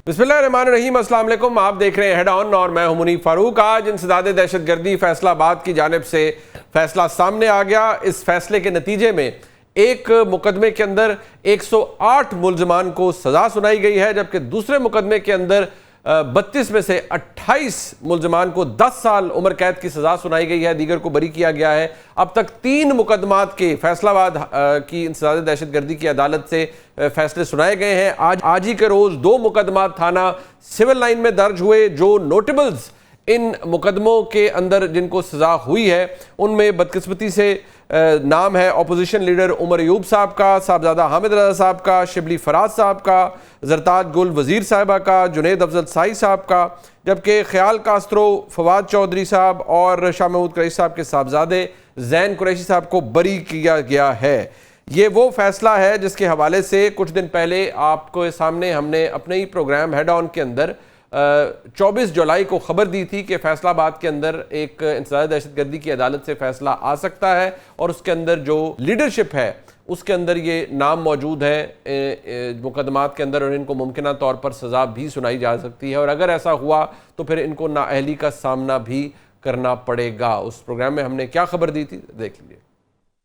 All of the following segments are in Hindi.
बिस्मिल्लाहिर्रहमानिर्रहीम, अस्सलाम वालेकुम। आप देख रहे हैं हेड ऑन और मैं हूं मुनीब फारूक। आज इंसदाद दहशतगर्दी फैसलाबाद की जानिब से फैसला सामने आ गया। इस फैसले के नतीजे में एक मुकदमे के अंदर 108 मुल्ज़मान को सज़ा सुनाई गई है, जबकि दूसरे मुकदमे के अंदर 32 में से 28 मुल्ज़मान को 10 साल उम्र कैद की सज़ा सुनाई गई है, दीगर को बरी किया गया है। अब तक 3 मुकदमात के फैसलाबाद की इंसदाद दहशतगर्दी की अदालत से फैसले सुनाए गए हैं। आज ही के रोज़ 2 मुकदमात थाना सिविल लाइन में दर्ज हुए। जो नोटेबल्स इन मुकदमों के अंदर जिनको सज़ा हुई है उनमें बदकिस्मती से नाम है अपोजिशन लीडर उमर अयूब साहब का, साहबजादा हामिद रजा साहब का, शिबली फराज साहब का, जरताज गुल वज़ीर साहिबा का, जुनैद अफजल साई साहब का, जबकि ख्याल कास्त्रो, फवाद चौधरी साहब और शाह महमूद कुरैशी साहब के साहबजादे जैन कुरैशी साहब को बरी किया गया है। ये वो फैसला है जिसके हवाले से कुछ दिन पहले आपको सामने हमने अपने ही प्रोग्राम हेड ऑन के अंदर 24 जुलाई को खबर दी थी कि फैसलाबाद के अंदर एक इंसदाद दहशतगर्दी की अदालत से फैसला आ सकता है और उसके अंदर जो लीडरशिप है उसके अंदर ये नाम मौजूद है मुकदमात के अंदर और इनको मुमकिन तौर पर सज़ा भी सुनाई जा सकती है। और अगर ऐसा हुआ तो फिर इनको नाअहली का सामना भी करना पड़ेगा। उस प्रोग्राम में हमने क्या खबर दी थी, देख लीजिए।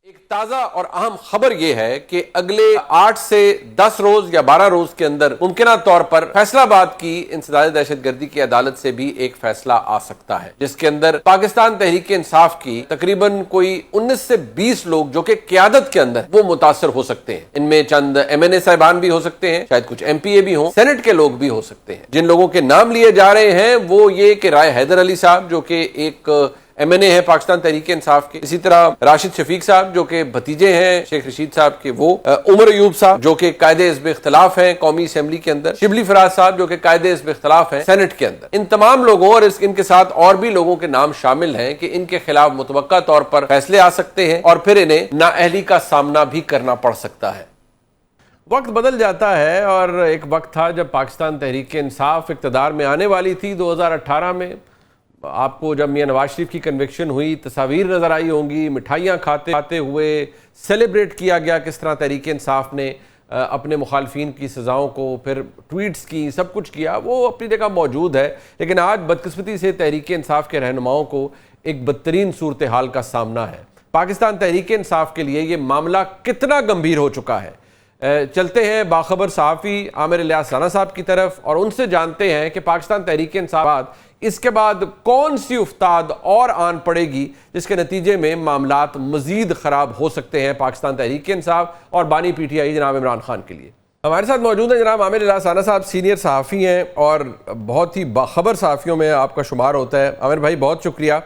एक ताज़ा और अहम खबर यह है कि अगले 8 से 10 रोज या 12 रोज के अंदर मुमकिन तौर पर फैसलाबाद की इंसदाद दहशतगर्दी की अदालत से भी एक फैसला आ सकता है, जिसके अंदर पाकिस्तान तहरीक इंसाफ की तकरीबन कोई 19 से 20 लोग जो कि क़यादत के अंदर वो मुतासर हो सकते हैं। इनमें चंद MNA साहिबान भी हो सकते हैं, शायद कुछ MPA भी हों, सेनेट के लोग भी हो सकते हैं। जिन लोगों के नाम लिए जा रहे हैं वो ये कि राय हैदर अली साहब जो कि एक MNA है पाकिस्तान तहरीक इंसाफ के, इसी तरह राशिद शफीक साहब जो कि भतीजे हैं शेख रशीद साहब के, वो उमर अयूब साहब जो कि कायदे हिज़्ब इख्तिलाफ हैं कौमी असेंबली के अंदर, शिबली फराज साहब जो कि कायदे हिज़्ब इख्तिलाफ हैं सेनेट के अंदर। इन तमाम लोगों और इनके साथ और भी लोगों के नाम शामिल हैं कि इनके खिलाफ मुतवक्का तौर पर फैसले आ सकते हैं और फिर इन्हें नाअहली का सामना भी करना पड़ सकता है। वक्त बदल जाता है और एक वक्त था जब पाकिस्तान तहरीक इंसाफ इक़्तिदार में आने वाली थी। 2018 में आपको जब मियां नवाज शरीफ की कन्विक्शन हुई, तस्वीर नज़र आई होंगी, मिठाइयाँ खाते हुए सेलिब्रेट किया गया किस तरह तहरीक इंसाफ ने अपने मुखालफिन की सज़ाओं को, फिर ट्वीट्स की, सब कुछ किया, वो अपनी जगह मौजूद है। लेकिन आज बदकिस्मती से तहरीक इंसाफ के रहनुमाओं को एक बदतरीन सूरत हाल का सामना है। पाकिस्तान तहरीक इंसाफ के लिए ये मामला कितना गंभीर हो चुका है, चलते हैं बाखबर सहाफ़ी आमिर इलियास राना साहब की तरफ और उनसे जानते हैं कि पाकिस्तान तहरीक इंसाफ इसके बाद कौन सी उफ्ताद और आन पड़ेगी जिसके नतीजे में मामलात मजीद ख़राब हो सकते हैं पाकिस्तान तहरीक इंसाफ और बानी PTI जनाब इमरान खान के लिए। हमारे साथ मौजूद है जनाब आमिर इलियास राना साहब, सीनियर सहाफ़ी हैं और बहुत ही बाखबर सहाफ़ियों में आपका शुमार होता है। आमिर भाई बहुत शुक्रिया।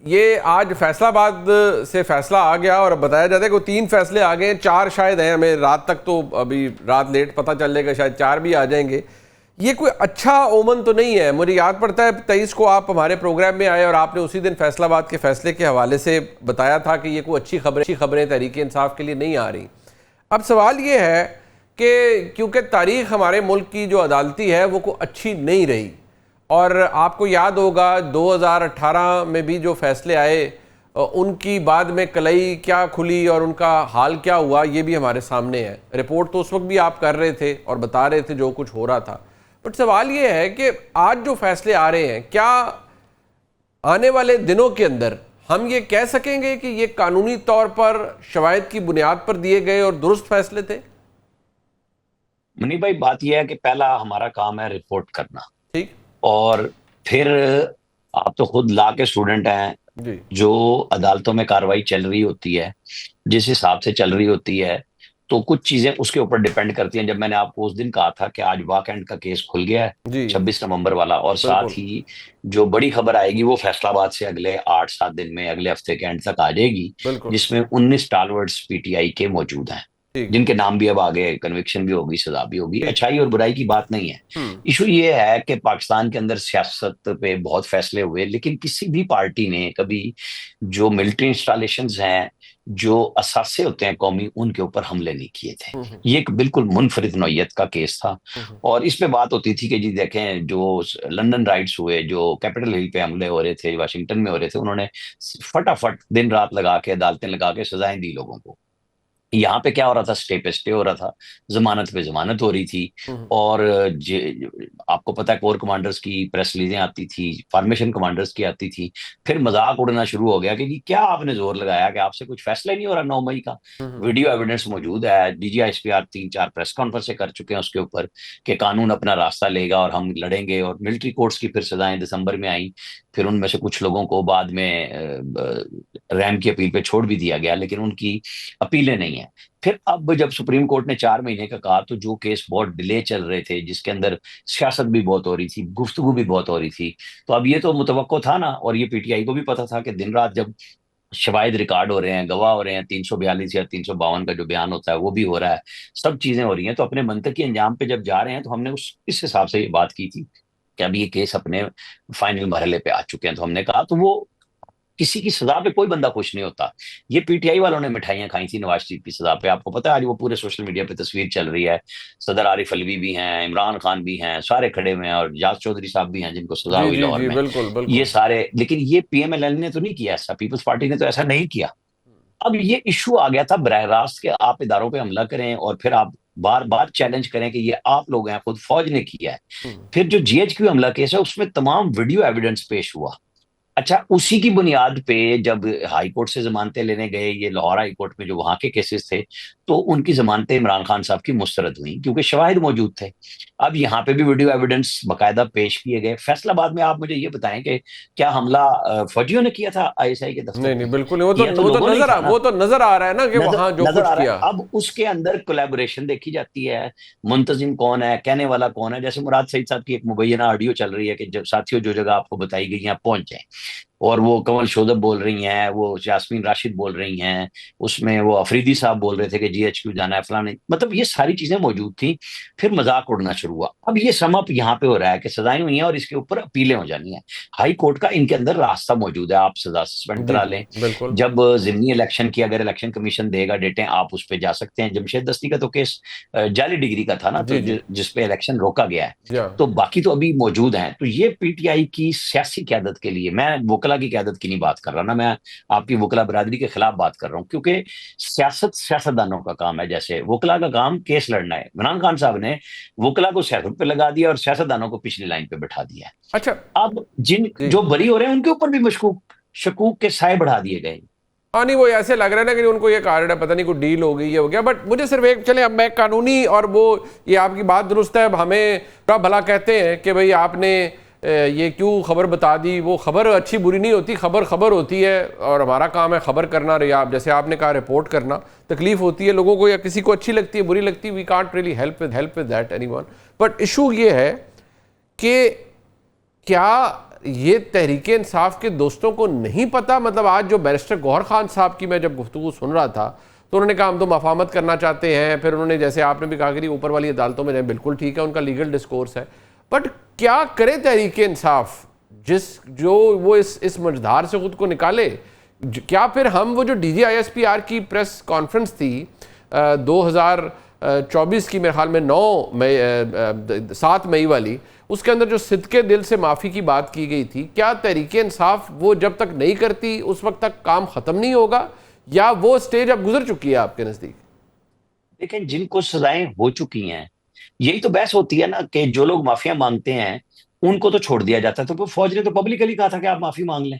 ये आज फैसलाबाद से फैसला आ गया और बताया जाता है कि 3 फैसले आ गए, 4 शायद हैं, हमें रात तक तो अभी रात लेट पता चल जाएगा, शायद 4 भी आ जाएंगे। ये कोई अच्छा ओमन तो नहीं है। मुझे याद पड़ता है 23 को आप हमारे प्रोग्राम में आए और आपने उसी दिन फैसलाबाद के फैसले के हवाले से बताया था कि ये कोई अच्छी खबरें तहरीक इंसाफ के लिए नहीं आ रही। अब सवाल ये है कि क्योंकि तारीख़ हमारे मुल्क की जो अदालती है वो कोई अच्छी नहीं रही और आपको याद होगा 2018 में भी जो फैसले आए उनकी बाद में कलई क्या खुली और उनका हाल क्या हुआ ये भी हमारे सामने है। रिपोर्ट तो उस वक्त भी आप कर रहे थे और बता रहे थे जो कुछ हो रहा था। बट सवाल ये है कि आज जो फैसले आ रहे हैं, क्या आने वाले दिनों के अंदर हम ये कह सकेंगे कि ये कानूनी तौर पर शवाहिद की बुनियाद पर दिए गए और दुरुस्त फैसले थे? मनी भाई, बात यह है कि पहला हमारा काम है रिपोर्ट करना, ठीक, और फिर आप तो खुद लॉ के स्टूडेंट हैं जी। जो अदालतों में कार्रवाई चल रही होती है जिस हिसाब से चल रही होती है तो कुछ चीजें उसके ऊपर डिपेंड करती हैं। जब मैंने आपको उस दिन कहा था कि आज वाकएंड का केस खुल गया है 26 नवंबर वाला, और साथ ही जो बड़ी खबर आएगी वो फैसलाबाद से अगले 8-7 दिन में, अगले हफ्ते के एंड तक आ जाएगी, जिसमें 19 स्टालवर्ड्स PTI के मौजूद हैं जिनके नाम भी अब आ गए, कन्विक्शन भी होगी, सजा भी होगी। अच्छाई और बुराई की बात नहीं है। इशू ये है कि पाकिस्तान के अंदर सियासत पे बहुत फैसले हुए, लेकिन किसी भी पार्टी ने कभी जो मिलिट्री इंस्टॉलेशंस हैं, जो असासे होते हैं कौमी, उनके ऊपर हमले नहीं किए थे। ये एक बिल्कुल मुनफरिद नौयत का केस था और इस पे बात होती थी कि जी देखें, जो लंदन राइट्स हुए, जो कैपिटल हिल पे हमले हो रहे थे, वाशिंगटन में हो रहे थे, उन्होंने फटाफट दिन रात लगा के, अदालतें लगा के सजाएं दी लोगों को। यहाँ पे क्या हो रहा था, स्टे पे स्टे हो रहा था, जमानत पे जमानत हो रही थी। और आपको पता है कोर कमांडर्स की प्रेस रिलीजें आती थी, फॉर्मेशन कमांडर्स की आती थी। फिर मजाक उड़ना शुरू हो गया कि जी क्या आपने जोर लगाया कि आपसे कुछ फैसला ही नहीं हो रहा 9 मई का। वीडियो एविडेंस मौजूद है, डीजीआईएसपीआर 3-4 प्रेस कॉन्फ्रेंस कर चुके हैं उसके ऊपर कि कानून अपना रास्ता लेगा और हम लड़ेंगे। और मिलिट्री कोर्ट्स की फिर सजाएं दिसंबर में आई। फिर उनमें से कुछ लोगों को बाद में रैम की अपील पे छोड़ भी दिया गया, लेकिन उनकी अपीलें नहीं है। फिर अब जब सुप्रीम कोर्ट ने 4 महीने का कहा, तो जो केस बहुत डिले चल रहे थे, जिसके अंदर सियासत भी बहुत हो रही थी, गुफ्तगू भी बहुत हो रही थी, तो अब ये तो मुतवक्को था ना, और ये पीटीआई को भी पता था कि दिन रात जब शवाहिद रिकॉर्ड हो रहे हैं, गवाह हो रहे हैं, 342 या 352 का जो बयान होता है वो भी हो रहा है, सब चीजें हो रही हैं, तो अपने मंतकी अंजाम पे जब जा रहे हैं, तो हमने उस इस हिसाब से ये बात की थी कि अब ये केस अपने फाइनल मरहले पे आ चुके हैं। तो हमने कहा, तो वो किसी की सजा पे कोई बंदा खुश नहीं होता। ये पीटीआई वालों ने मिठाइयां खाई थी नवाज शरीफ की सजा पे, आपको पता है आज वो पूरे सोशल मीडिया पे तस्वीर चल रही है। सदर आरिफ अलवी भी हैं, इमरान खान भी हैं, सारे खड़े हुए हैं, और जाज चौधरी साहब भी हैं जिनको सजा जी हुई जी लाहौर जी, में। बिल्कुल ये बिल्कुल। सारे, लेकिन ये पीएमएलएन ने तो नहीं किया ऐसा, पीपल्स पार्टी ने तो ऐसा नहीं किया। अब ये इशू आ गया था बरह रास्त के, आप इदारों पे हमला करें और फिर आप बार बार चैलेंज करें कि ये आप लोग हैं, खुद फौज ने किया है। फिर जो जीएचक्यू हमला केस है उसमें तमाम वीडियो एविडेंस पेश हुआ। अच्छा, उसी की बुनियाद पे जब हाई कोर्ट से जमानतें लेने गए ये लाहौर हाई कोर्ट में, जो वहां के केसेस थे, तो उनकी जमानतें इमरान खान साहब की मुस्तरद हुई क्योंकि शवाहिद मौजूद थे। अब यहाँ पे भी वीडियो एविडेंस बकायदा पेश किए गए। फैसलाबाद में आप मुझे ये बताएं कि क्या हमला फौजियों ने किया था आईएसआई के दफ्तर नहीं नहीं, पे? बिल्कुल नहीं। किया तो लोगों ने ही था ना। वो तो नजर आ रहा है ना कि नजर वहां जो नजर कुछ आ रहा किया। है। अब उसके अंदर कोलैबोरेशन देखी जाती है, मुंतजिम कौन है, कहने वाला कौन है। जैसे मुराद सईद साहब की एक मुबैना ऑडियो चल रही है कि जब साथियों जो जगह आपको बताई गई है पहुंच जाए, और वो कमल शोदब बोल रही हैं, वो यास्मीन राशिद बोल रही हैं, उसमें वो अफरीदी साहब बोल रहे थे कि जीएचक्यू जाना है फलाने, मतलब ये सारी चीजें मौजूद थी। फिर मजाक उड़ना शुरू हुआ। अब ये सम अप यहाँ पे हो रहा है कि सजाएं हुई हैं और इसके ऊपर अपीलें हो जानी है। हाई कोर्ट का इनके अंदर रास्ता मौजूद है, आप सजा सस्पेंड जी करा जी, लें। बिल्कुल। जब जिमनी इलेक्शन की अगर इलेक्शन कमीशन देगा डेटें, आप उस पर जा सकते हैं। जमशेद दस्ती का तो केस जाली डिग्री का था ना, तो जी जी जिसपे इलेक्शन रोका गया है। जी हाँ। तो बाकी तो अभी मौजूद हैं। तो ये पीटीआई की सियासी क्यादत के लिए, मैं वकला की क्यादत की नहीं बात कर रहा ना, मैं आपकी वकला बरादरी के खिलाफ बात कर रहा हूँ, क्योंकि सियासत सियासतदानों का काम है। जैसे वकला का काम केस लड़ना है, इमरान खान साहब ने वकला को सियासत पे लगा दिया और सियासतदानों को पिछली लाइन पे बैठा दिया है। अच्छा। अब जिन जी जो बरी हो रहे हैं उनके ऊपर भी मशकूक शकूक के साए बढ़ा दिए गए। हाँ, नहीं वो ऐसे लग रहा है ना कि उनको ये कारण है, पता नहीं कोई डील हो गई ये हो गया। बट मुझे सिर्फ एक, चले अब मैं कानूनी और वो, ये आपकी बात दुरुस्त है। अब हमें थोड़ा भला कहते हैं कि भाई आपने ये क्यों खबर बता दी। वो खबर अच्छी बुरी नहीं होती, खबर खबर होती है और हमारा काम है खबर करना। आप जैसे आपने कहा रिपोर्ट करना, तकलीफ होती है लोगों को, या किसी को अच्छी लगती है बुरी लगती है, we can't really help with that anyone. But issue ये है कि क्या ये तहरीक इंसाफ के दोस्तों को नहीं पता? मतलब आज जो बैरिस्टर गौहर खान साहब की मैं जब गुफ्तगू सुन रहा था, तो उन्होंने कहा हम तो मफामत करना चाहते हैं। फिर उन्होंने, जैसे आपने भी कहा कि ऊपर वाली अदालतों में जाए, बिल्कुल ठीक है, उनका लीगल डिस्कोर्स है। बट क्या करे तहरीक इंसाफ, जो वो इस मझधार से खुद को निकाले? क्या फिर हम वो जो डीजीआईएसपीआर की प्रेस कॉन्फ्रेंस थी 2024 की, मेरे ख्याल में 7 मई वाली, उसके अंदर जो सिद्के दिल से माफ़ी की बात की गई थी, क्या तहरीक इंसाफ वो जब तक नहीं करती उस वक्त तक काम ख़त्म नहीं होगा, या वो स्टेज अब गुजर चुकी है आपके नज़दीक? लेकिन जिनको सजाएं हो चुकी हैं, यही तो बहस होती है ना, कि जो लोग माफिया मांगते हैं उनको तो छोड़ दिया जाता है। तो फौज ने तो पब्लिकली कहा था कि आप माफी मांग लें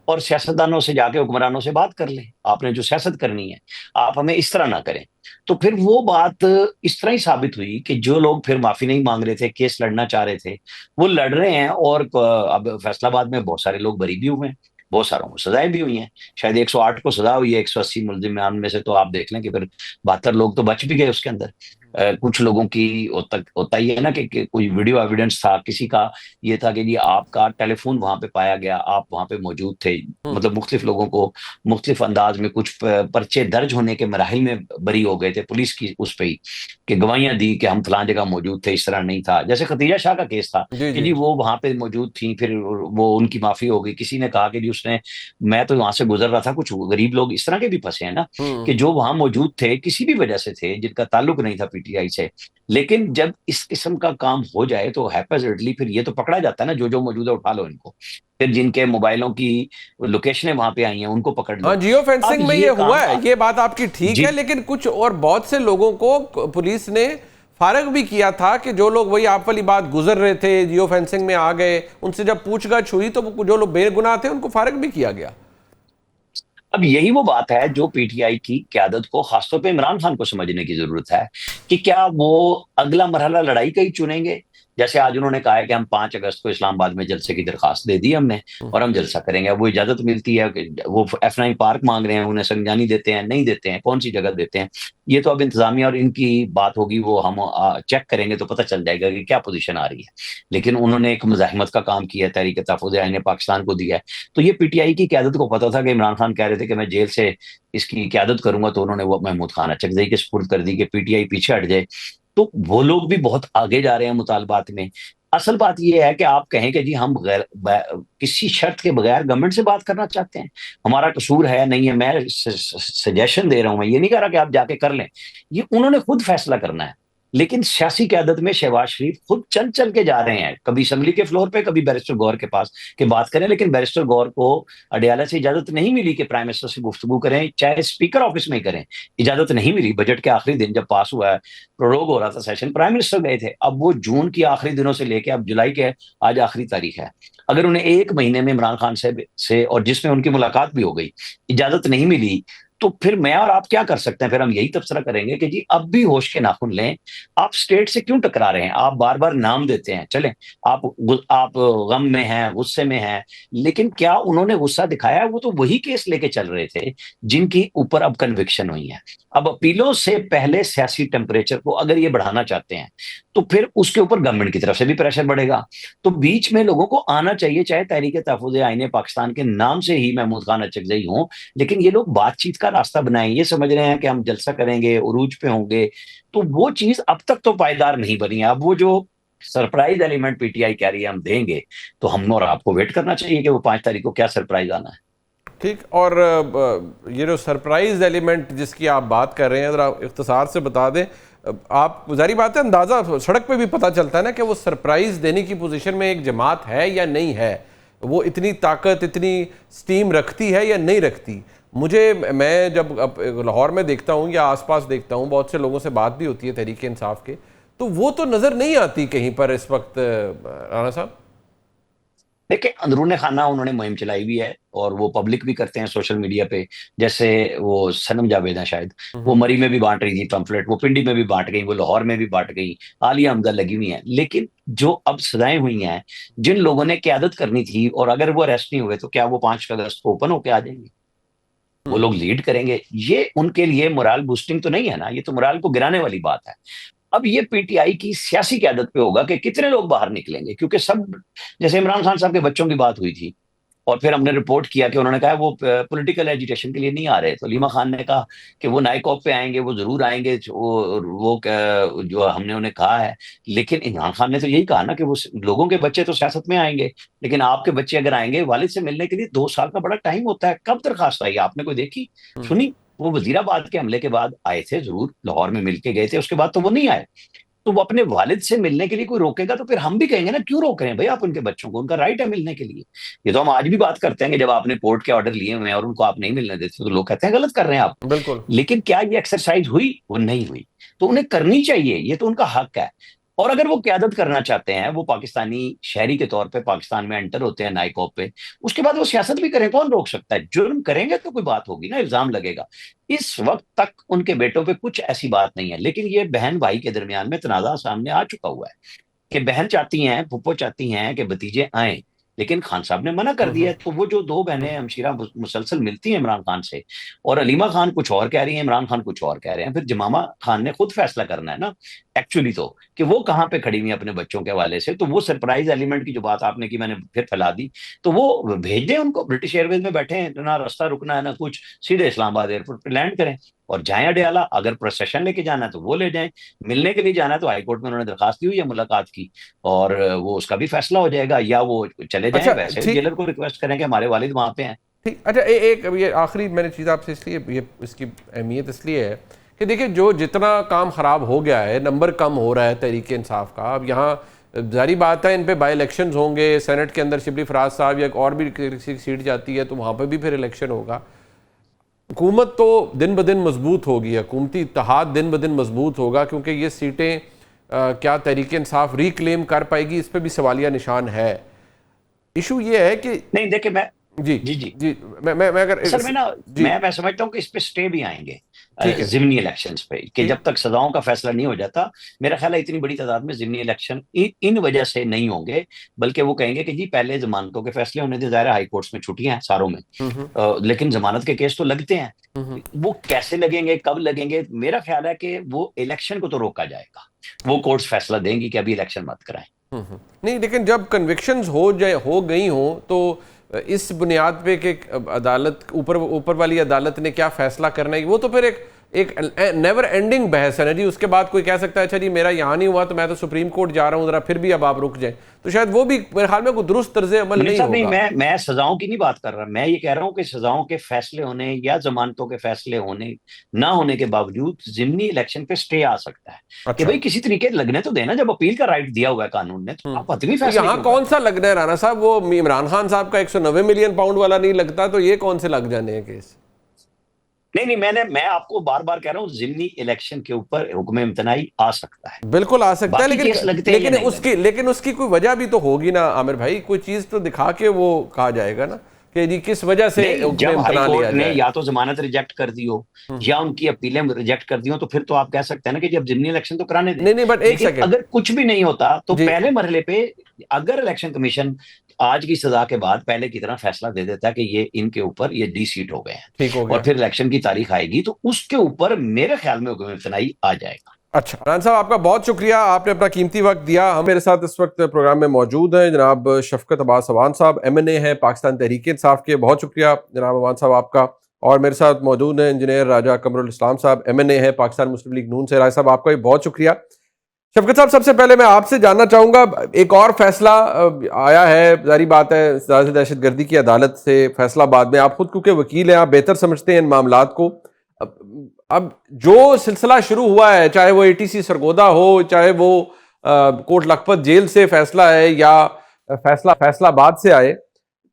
और सियासतदानों से जाके, हुक्मरानों से बात कर लें, आपने जो सियासत करनी है आप हमें इस तरह ना करें। तो फिर वो बात इस तरह ही साबित हुई कि जो लोग फिर माफी नहीं मांग रहे थे, केस लड़ना चाह रहे थे, वो लड़ रहे हैं। और अब फैसलाबाद में बहुत सारे लोग बरी भी हुए हैं, बहुत सारों को सजाएं भी हुई हैं। शायद 108 को सजा हुई है, 180 मुलजिमान में से, तो आप देख लें कि फिर 72 लोग तो बच भी गए उसके अंदर। कुछ लोगों की होता ही है ना कि कोई वीडियो एविडेंस था, किसी का ये था कि जी आपका टेलीफोन वहां पे पाया गया, आप वहां पे मौजूद थे। मतलब मुख्तलिफ लोगों को मुख्तलिफ अंदाज में, कुछ पर्चे दर्ज होने के मराहिल में बरी हो गए थे पुलिस की उस पे ही, कि गवाहियां दी कि हम फलां जगह मौजूद थे, इस तरह नहीं था। जैसे खतीजा शाह का केस था जी कि जी जी वो वहां पे मौजूद थी, फिर वो उनकी माफी हो गई। किसी ने कहा कि जी उसने, मैं तो वहां से गुजर रहा था। कुछ गरीब लोग इस तरह के भी फंसे हैं ना, कि जो वहां मौजूद थे किसी भी वजह से थे, जिनका ताल्लुक नहीं था पीटीआई से। लेकिन जब इस किस्म का काम हो जाए तो हैपोथेटिकली फिर ये तो पकड़ा जाता है ना, जो जो मौजूद है उठा लो इनको, फिर जिनके मोबाइलों की लोकेशनें वहां पे आई हैं उनको पकड़ हाँ, लो। जियो अब फेंसिंग में ये ये हुआ काम है, ये बात आपकी ठीक है, जी लेकिन कुछ और बहुत से लोगों को पुलिस ने फारग भी किया था कि जो लोग वही आप वाली बात गुजर रहे थे, जियो फेंसिंग में आ गए, उनसे जब पूछताछ हुई तो जो लोग बेगुनाह थे उनको फारग भी किया गया। अब यही वो बात है जो पीटीआई की क्यादत को, खासतौर पे इमरान खान को समझने की जरूरत है कि क्या वो अगला मरहला लड़ाई का ही चुनेंगे। जैसे आज उन्होंने कहा है कि हम 5 अगस्त को इस्लामाबाद में जलसे की दरखास्त दे दी हमने और हम जलसा करेंगे। वो इजाजत मिलती है कि वो F9 पार्क मांग रहे हैं, उन्हें संजानी देते हैं, नहीं देते हैं, कौन सी जगह देते हैं, ये तो अब इंतजामिया और इनकी बात होगी, वो हम चेक करेंगे तो पता चल जाएगा कि क्या पोजीशन आ रही है। लेकिन उन्होंने एक मुजाहिमत का काम किया है, तहरीक तहफ़्फ़ुज़ आईन पाकिस्तान को दिया है। तो ये पीटीआई की क्यादत को पता था कि इमरान खान कह रहे थे कि मैं जेल से इसकी क्यादत करूंगा, तो उन्होंने वो महमूद खान अचकजई के सुपुर्द कर दी कि पीटीआई पीछे हट जाए। तो वो लोग भी बहुत आगे जा रहे हैं मुतालबात में। असल बात यह है कि आप कहें कि जी हम किसी शर्त के बगैर गवर्नमेंट से बात करना चाहते हैं, हमारा कसूर है नहीं है, मैं सजेशन दे रहा हूं, मैं ये नहीं कह रहा कि आप जाके कर लें, ये उन्होंने खुद फैसला करना है। लेकिन सियासी क्यादत में शहबाज शरीफ खुद चल चल के जा रहे हैं, कभी असम्बली के फ्लोर पे, कभी बैरिस्टर गौर के पास के बात करें। लेकिन बैरिस्टर गौर को अडयाला से इजाजत नहीं मिली कि प्राइम मिनिस्टर से गुफ्तगू करें, चाहे स्पीकर ऑफिस में ही करें, इजाजत नहीं मिली। बजट के आखिरी दिन जब पास हुआ है, प्रोरोग हो रहा था सेशन, प्राइम मिनिस्टर गए थे। अब वो जून की आखिरी दिनों से लेके अब जुलाई के आज आखिरी तारीख है, अगर उन्हें 1 महीने में इमरान खान से और जिसमें उनकी मुलाकात भी हो गई, इजाजत नहीं मिली, तो फिर मैं और आप क्या कर सकते हैं? फिर हम यही तबसरा करेंगे कि जी अब भी होश के नाखून लें, आप स्टेट से क्यों टकरा रहे हैं? आप बार बार नाम देते हैं, चलें आप गम में हैं, गुस्से में हैं, लेकिन क्या उन्होंने गुस्सा दिखाया? वो तो वही केस लेके चल रहे थे जिनकी ऊपर अब कन्विक्शन हुई है। अब अपीलों से पहले सियासी टेम्परेचर को अगर ये बढ़ाना चाहते हैं तो फिर उसके ऊपर गवर्नमेंट की तरफ से भी प्रेशर बढ़ेगा। तो बीच में लोगों को आना चाहिए, चाहे तहरीक तहफ़्फ़ुज़ आईन पाकिस्तान के नाम से ही महमूद खान अचकजई हों, लेकिन ये लोग बातचीत का रास्ता बनाएं। ये समझ रहे हैं कि हम जलसा करेंगे, उरूज पे होंगे, तो वो चीज अब तक तो पायदार नहीं बनी है। अब वो जो सरप्राइज एलिमेंट पीटीआई कह रही है हम देंगे, तो हम और आपको वेट करना चाहिए कि वो 5 तारीख को क्या सरप्राइज आना है। ठीक, और ये जो सरप्राइज एलिमेंट जिसकी आप बात कर रहे हैं, जरा इख्तिसार से बता दें। आप, जारी बात है, अंदाज़ा सड़क पे भी पता चलता है ना कि वो सरप्राइज देने की पोजीशन में एक जमात है या नहीं है, वो इतनी ताकत, इतनी स्टीम रखती है या नहीं रखती। मैं जब लाहौर में देखता हूँ या आसपास देखता हूँ, बहुत से लोगों से बात भी होती है तहरीक इंसाफ के, तो वो तो नज़र नहीं आती कहीं पर इस वक्त राना साहब। देखिए, अंदरूने खाना उन्होंने मुहिम चलाई हुई है और वो पब्लिक भी करते हैं सोशल मीडिया पे। जैसे वो सनम जावेद है शायद, वो मरी में भी बांट रही थी पम्फलेट, वो पिंडी में भी बांट गई, वो लाहौर में भी बांट गई, आलिया हमजा लगी हुई है। लेकिन जो अब सजाएं हुई हैं, जिन लोगों ने क्यादत करनी थी, और अगर वो अरेस्ट नहीं हुए तो क्या वो 5 अगस्त को ओपन होके आ जाएंगे? वो लोग लीड करेंगे? ये उनके लिए मोरल बूस्टिंग तो नहीं है ना, ये तो मोरल को गिराने वाली बात है। अब ये पीटीआई की सियासी क्यादत पे होगा कि कितने लोग बाहर निकलेंगे, क्योंकि सब, जैसे इमरान खान साहब के बच्चों की बात हुई थी और फिर हमने रिपोर्ट किया कि उन्होंने कहा वो पॉलिटिकल एजिटेशन के लिए नहीं आ रहे, तो लीमा खान ने कहा कि वो नाइकॉप पे आएंगे, वो जरूर आएंगे, जो हमने उन्हें कहा है। लेकिन इमरान खान ने तो यही कहा ना कि वो लोगों के बच्चे तो सियासत में आएंगे, लेकिन आपके बच्चे अगर आएंगे वालिद से मिलने के लिए 2 साल का बड़ा टाइम होता है। कब दरखास्त आई, आपने कोई देखी, सुनी? वो वजीराबाद के हमले के बाद आए थे, जरूर लाहौर में मिलके गए थे, उसके बाद तो वो नहीं आए। तो वो अपने वालिद से मिलने के लिए कोई रोकेगा तो फिर हम भी कहेंगे ना, क्यों रोक रहे हैं भाई आप उनके बच्चों को, उनका राइट है मिलने के लिए। ये तो हम आज भी बात करते हैं कि जब आपने कोर्ट के ऑर्डर लिए हुए हैं और उनको आप नहीं मिलने देते, तो लोग कहते हैं गलत कर रहे हैं आप। बिल्कुल। लेकिन क्या ये एक्सरसाइज हुई? वो नहीं हुई। तो उन्हें करनी चाहिए, ये तो उनका हक है। और अगर वो क्यादत करना चाहते हैं, वो पाकिस्तानी शहरी के तौर पे पाकिस्तान में एंटर होते हैं नाइकॉप पे, उसके बाद वो सियासत भी करें, कौन रोक सकता है? जुर्म करेंगे तो कोई बात होगी ना, इल्जाम लगेगा। इस वक्त तक उनके बेटों पे कुछ ऐसी बात नहीं है, लेकिन ये बहन भाई के दरमियान में तनाजा सामने आ चुका हुआ है कि बहन चाहती हैं, फुप्पो चाहती हैं कि भतीजे आए, लेकिन खान साहब ने मना कर दिया है। तो वो जो 2 बहनें हमशीरा मुसलसल मिलती हैं इमरान खान से, और अलीमा खान कुछ और कह रही है, इमरान खान कुछ और कह रहे हैं, फिर जमामा खान ने खुद फैसला करना है ना एक्चुअली, तो कि वो कहाँ पे खड़ी हुई है अपने बच्चों के हवाले से। तो वो सरप्राइज एलिमेंट की जो बात आपने की, मैंने फिर फैला दी, तो वो भेज दें उनको। ब्रिटिश एयरवेज में बैठे हैं, ना रास्ता रुकना है ना कुछ, सीधे इस्लामाबाद एयरपोर्ट पे लैंड करें और जाएं अडयाला। अगर प्रोसेशन लेके जाना है तो वो ले जाएं, मिलने के लिए जाना है तो हाईकोर्ट में उन्होंने दरखास्त दी हुई है मुलाकात की, और वो उसका भी फैसला हो जाएगा। या वो चले जाएं, अच्छा, वैसे ठीक जेलर को रिक्वेस्ट करें कि हमारे वालिद वहां पे हैं। ठीक। अच्छा, एक अब ये आखिरी मैंने चीज़ आपसे इसलिए, ये इसकी अहमियत इसलिए है कि देखिए जो जितना काम खराब हो गया है, नंबर कम हो रहा है तहरीक इंसाफ का, अब यहाँ जारी बात है इन पे बाई इलेक्शंस होंगे, सेनेट के अंदर शिबली फराज साहब या और भी किसी सीट जाती है तो वहाँ पर भी फिर इलेक्शन होगा। हुकूमत तो दिन ब दिन मजबूत होगी, हुकूमती इत्तेहाद दिन ब दिन मजबूत होगा, क्योंकि ये सीटें क्या तहरीक इंसाफ रिक्लेम कर पाएगी, इस पर भी सवालिया निशान है। इशू ये है कि नहीं देखिए, मैं जी जी जी जी मैं अगर असल में ना, मैं समझता हूँ कि इस पे स्टे भी आएंगे जिमनी इलेक्शंस पे, कि जब तक सजाओं का फैसला नहीं हो जाता। मेरा ख्याल है इतनी बड़ी तादाद में जिमनी इलेक्शन इन वजह से नहीं होंगे, बल्कि वो कहेंगे कि जी पहले जमानतों के फैसले होने दे, ज़ाहिर है हाई कोर्ट्स में छुट्टियां हैं सारों में, लेकिन जमानत के केस तो लगते हैं। वो कैसे लगेंगे, कब लगेंगे, मेरा ख्याल है कि वो इलेक्शन को तो रोका जाएगा, वो कोर्ट्स फैसला देंगी कि अभी इलेक्शन मत कराएं। नहीं, लेकिन जब कन्विक्शंस हो गई हो तो इस बुनियाद पे कि अदालत ऊपर वाली अदालत ने क्या फैसला करना है, वो तो फिर एक नेवर एंडिंग बहस है ना जी। उसके बाद कोई कह सकता है अच्छा जी मेरा यहाँ नहीं हुआ तो मैं तो सुप्रीम कोर्ट जा रहा हूँ, जरा फिर भी अब आप रुक जाए, तो शायद वो भी मेरे ख्याल में कोई दुरुस्त तर्ज अमल नहीं होगा। नहीं, मैं सजाओं की नहीं बात कर रहा, मैं ये कह रहा हूँ कि सजाओं के फैसले होने या जमानतों के फैसले होने ना होने के बावजूद जिमनी इलेक्शन पे स्टे आ सकता है। अच्छा। कि भाई किसी तरीके लगने तो देना, जब अपील का राइट दिया हुआ है कानून ने, तो आप हतमी फैसले यहाँ कौन सा लगना है राना साहब? वो इमरान खान साहब का 190 मिलियन पाउंड वाला नहीं लगता, तो ये कौन से लग जाने हैं केस? नहीं, मैं आपको बार बार कह रहा हूँ, जिमनी इलेक्शन के ऊपर हुक्म इम्तनाई आ सकता है, बिल्कुल आ सकता है, लेकिन उसकी कोई वजह भी तो होगी ना आमिर भाई, कोई चीज तो दिखा के वो कहा जाएगा ना कि जी किस वजह से जब हाई कोर्ट ने या तो जमानत रिजेक्ट कर दी हो या उनकी अपीलें रिजेक्ट कर दी हो, तो फिर तो आप कह सकते हैं ना कि जब जिमनी इलेक्शन तो कराने दें। नहीं, बट एक सेकंड, अगर कुछ भी नहीं होता तो पहले मरहले पे अगर इलेक्शन कमीशन आज की सजा के बाद पहले की तरह फैसला दे देता है कि ये इनके ऊपर ये डी सीट हो गए हैं, ठीक हो गया, और फिर इलेक्शन की तारीख आएगी, तो उसके ऊपर मेरे ख्याल में हुक्म इम्तनाई आ जाएगा। अच्छा राना साहब, आपका बहुत शुक्रिया, आपने अपना कीमती वक्त दिया। हम मेरे साथ इस वक्त प्रोग्राम में मौजूद हैं जनाब शफकत अब्बास अवान साहब, MNA हैं पाकिस्तान तहरीक इंसाफ के। बहुत शुक्रिया जनाब अवान साहब आपका। और मेरे साथ मौजूद हैं इंजीनियर राजा कमरुल इस्लाम साहब, MNA हैं पाकिस्तान मुस्लिम लीग नून से। राजा साहब आपका भी बहुत शुक्रिया। शफकत साहब, सबसे पहले मैं आपसे जानना चाहूँगा, एक और फैसला आया है, जारी बात है दहशतगर्दी की अदालत से फैसलाबाद में। आप खुद क्योंकि वकील हैं, आप बेहतर समझते हैं इन मामलात को। अब जो सिलसिला शुरू हुआ है, चाहे वो ATC सरगोदा हो, चाहे वो कोट लखपत जेल से फैसला है या फैसलाबाद से आए,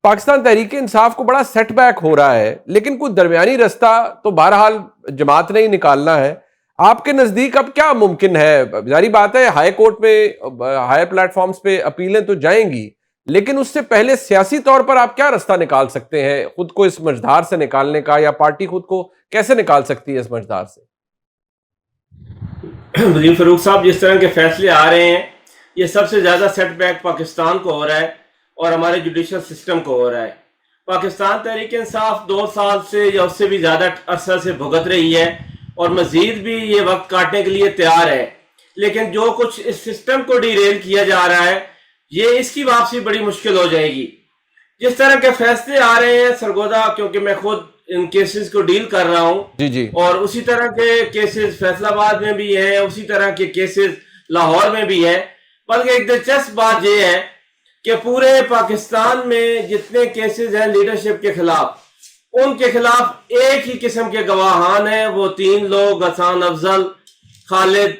पाकिस्तान तहरीक इंसाफ को बड़ा सेटबैक हो रहा है, लेकिन कोई दरमियानी रास्ता तो बहरहाल जमात ने ही निकालना है। आपके नजदीक अब क्या मुमकिन है? जारी बात है हाई कोर्ट में, हायर प्लेटफॉर्म्स पे अपीलें तो जाएंगी, लेकिन उससे पहले सियासी तौर पर आप क्या रास्ता निकाल सकते हैं खुद को इस मझधार से निकालने का, या पार्टी खुद को कैसे निकाल सकती है इस मझधार से? वजीर फरूक साहब, जिस तरह के फैसले आ रहे हैं, ये सबसे ज्यादा सेटबैक पाकिस्तान को हो रहा है और हमारे जुडिशल सिस्टम को हो रहा है। पाकिस्तान तहरीक इंसाफ 2 साल से या उससे भी ज्यादा अरसा से भुगत रही है और मजीद भी ये वक्त काटने के लिए तैयार है, लेकिन जो कुछ इस सिस्टम को डिरेल किया जा रहा है, ये इसकी वापसी बड़ी मुश्किल हो जाएगी। जिस तरह के फैसले आ रहे हैं सरगोदा, क्योंकि मैं खुद इन केसेस को डील कर रहा हूं जी, और उसी तरह के केसेस फैसलाबाद में भी हैं, उसी तरह के केसेस लाहौर में भी हैं। बल्कि एक दिलचस्प बात यह है कि पूरे पाकिस्तान में जितने केसेस हैं लीडरशिप के खिलाफ, उनके खिलाफ एक ही किस्म के गवाहान हैं, वो 3 लोग, हसन अफजल, खालिद,